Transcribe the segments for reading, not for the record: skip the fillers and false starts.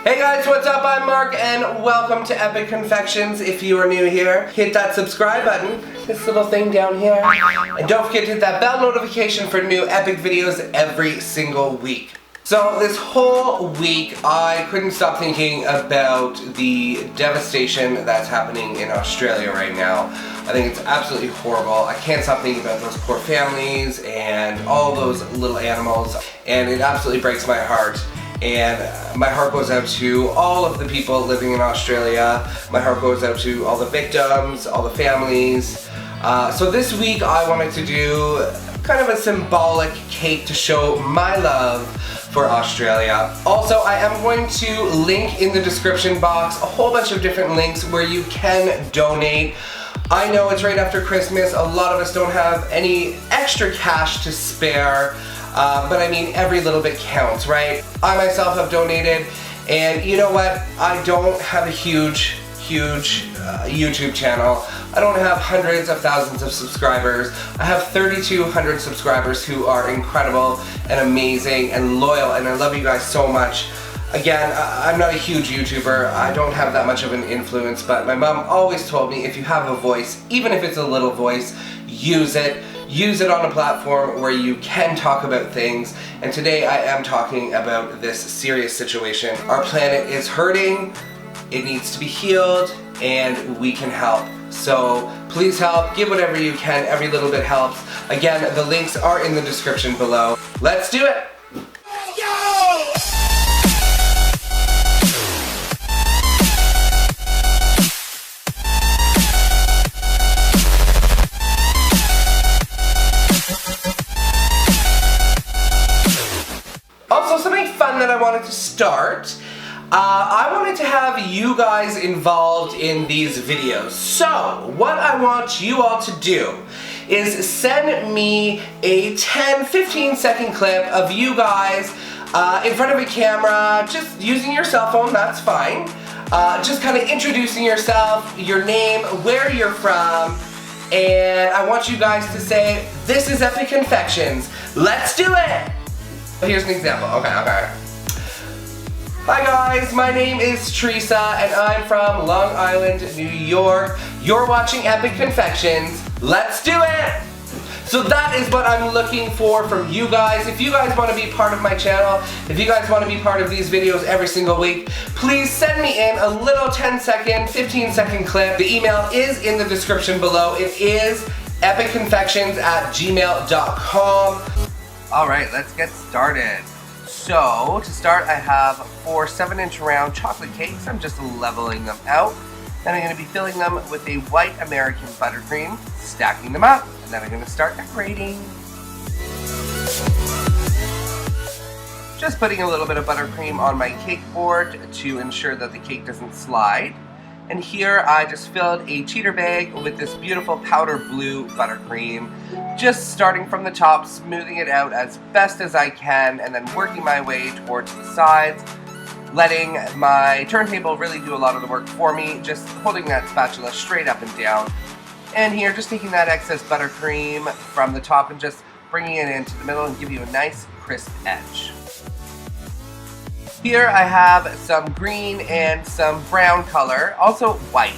Hey guys, what's up? I'm Mark and welcome to Epic Confections. If you are new here, hit that subscribe button, this little thing down here. And don't forget to hit that bell notification for new epic videos every single week. So this whole week, I couldn't stop thinking about the devastation that's happening in Australia right now. I think it's absolutely horrible. I can't stop thinking about those poor families and all those little animals, and it absolutely breaks my heart. And my heart goes out to all of the people living in Australia. My heart goes out to all the victims, all the families. So this week I wanted to do kind of a symbolic cake to show my love for Australia. Also, I am going to link in the description box a whole bunch of different links where you can donate. I know it's right after Christmas. A lot of us don't have any extra cash to spare. But I mean, every little bit counts, right? I myself have donated, and you know what? I don't have a huge YouTube channel. I don't have hundreds of thousands of subscribers. I have 3,200 subscribers who are incredible and amazing and loyal, and I love you guys so much. Again, I'm not a huge YouTuber. I don't have that much of an influence, but my mom always told me if you have a voice, even if it's a little voice, use it. Use it on a platform where you can talk about things, and today I am talking about this serious situation. Our planet is hurting, it needs to be healed, and we can help. So please help, give whatever you can, every little bit helps. Again, the links are in the description below. Let's do it! Also, something fun that I wanted to start. I wanted to have you guys involved in these videos. So, what I want you all to do is send me a 10-15 second clip of you guys in front of a camera, just using your cell phone, that's fine. Just kind of introducing yourself, your name, where you're from, and I want you guys to say, "This is Epic Confections, let's do it!" Here's an example. Okay. Hi guys, my name is Teresa and I'm from Long Island, New York. You're watching Epic Confections. Let's do it! So that is what I'm looking for from you guys. If you guys want to be part of my channel, if you guys want to be part of these videos every single week, please send me in a little 10-second, 15-second clip. The email is in the description below. It is epicconfections@gmail.com. Alright, let's get started. So, to start, I have 4 7-inch round chocolate cakes. I'm just leveling them out. Then I'm going to be filling them with a white American buttercream, stacking them up, and then I'm going to start decorating. Just putting a little bit of buttercream on my cake board to ensure that the cake doesn't slide. And here I just filled a cheater bag with this beautiful powder blue buttercream. Just starting from the top, smoothing it out as best as I can, and then working my way towards the sides. Letting my turntable really do a lot of the work for me, just holding that spatula straight up and down. And here, just taking that excess buttercream from the top and just bringing it into the middle and give you a nice crisp edge. Here I have some green and some brown color, also white.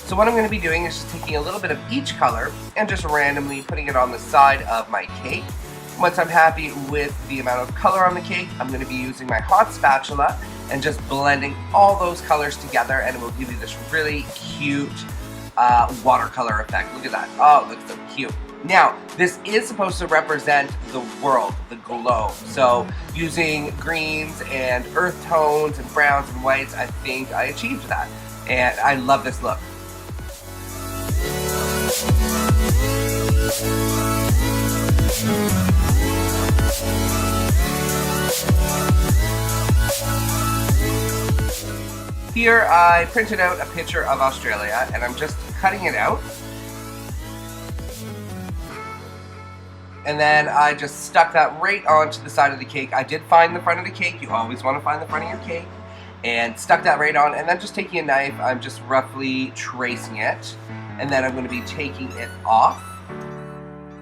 So what I'm going to be doing is just taking a little bit of each color and just randomly putting it on the side of my cake. Once I'm happy with the amount of color on the cake, I'm going to be using my hot spatula and just blending all those colors together, and it will give you this really cute watercolor effect. Look at that. Oh, it looks so cute. Now, this is supposed to represent the world, the globe. So, using greens and earth tones and browns and whites, I think I achieved that. And I love this look. Here I printed out a picture of Australia and I'm just cutting it out. And then I just stuck that right onto the side of the cake. I did find the front of the cake. You always want to find the front of your cake. And stuck that right on. And then just taking a knife, I'm just roughly tracing it. And then I'm going to be taking it off.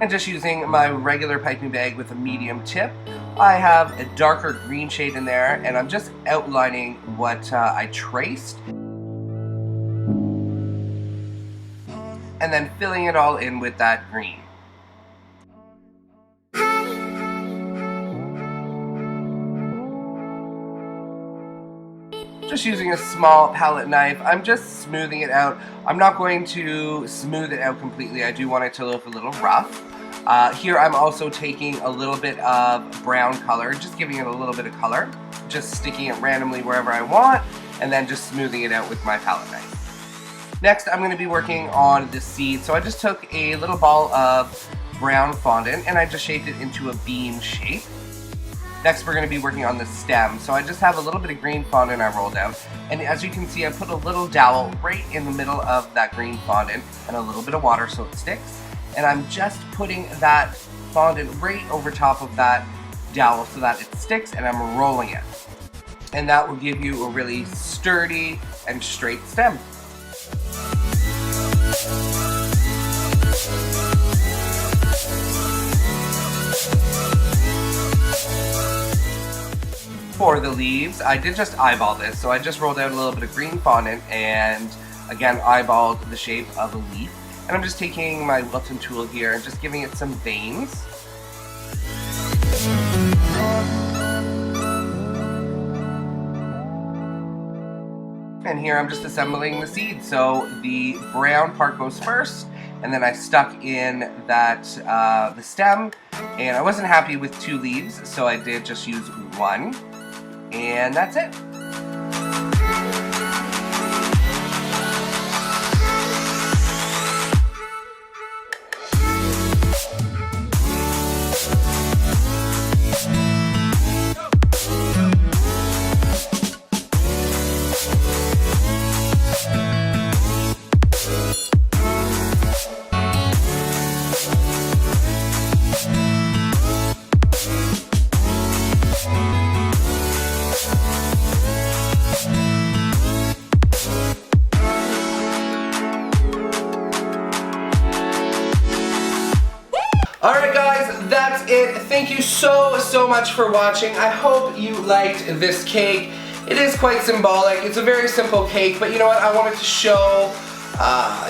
And just using my regular piping bag with a medium tip, I have a darker green shade in there, and I'm just outlining what I traced. And then filling it all in with that green. Just using a small palette knife, I'm just smoothing it out. I'm not going to smooth it out completely. I do want it to look a little rough. Here I'm also taking a little bit of brown color, just giving it a little bit of color, just sticking it randomly wherever I want, and then just smoothing it out with my palette knife. Next, I'm going to be working on the seed. So I just took a little ball of brown fondant and I just shaped it into a bean shape. Next, we're going to be working on the stem. So I just have a little bit of green fondant I rolled out. And as you can see, I put a little dowel right in the middle of that green fondant and a little bit of water so it sticks. And I'm just putting that fondant right over top of that dowel so that it sticks, and I'm rolling it. And that will give you a really sturdy and straight stem. For the leaves, I did just eyeball this, so I just rolled out a little bit of green fondant and again eyeballed the shape of a leaf. And I'm just taking my Wilton tool here and just giving it some veins. And here I'm just assembling the seed. So the brown part goes first, and then I stuck in that the stem, and I wasn't happy with 2 leaves, so I did just use 1. And that's it. Alright guys, that's it. Thank you so much for watching. I hope you liked this cake. It is quite symbolic. It's a very simple cake, but you know what? I wanted to show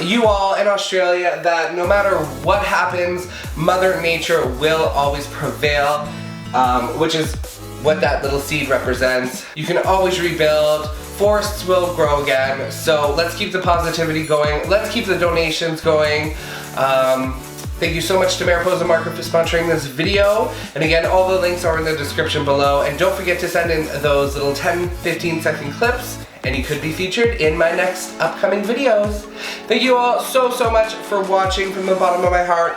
you all in Australia that no matter what happens, Mother Nature will always prevail, which is what that little seed represents. You can always rebuild. Forests will grow again. So let's keep the positivity going. Let's keep the donations going. Thank you so much to Mariposa Market for sponsoring this video. And again, all the links are in the description below. And don't forget to send in those little 10-15 second clips, and you could be featured in my next upcoming videos. Thank you all so much for watching from the bottom of my heart.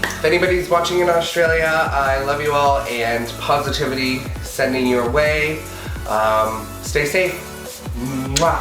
If anybody's watching in Australia, I love you all, and positivity sending your way. Stay safe. Mwah.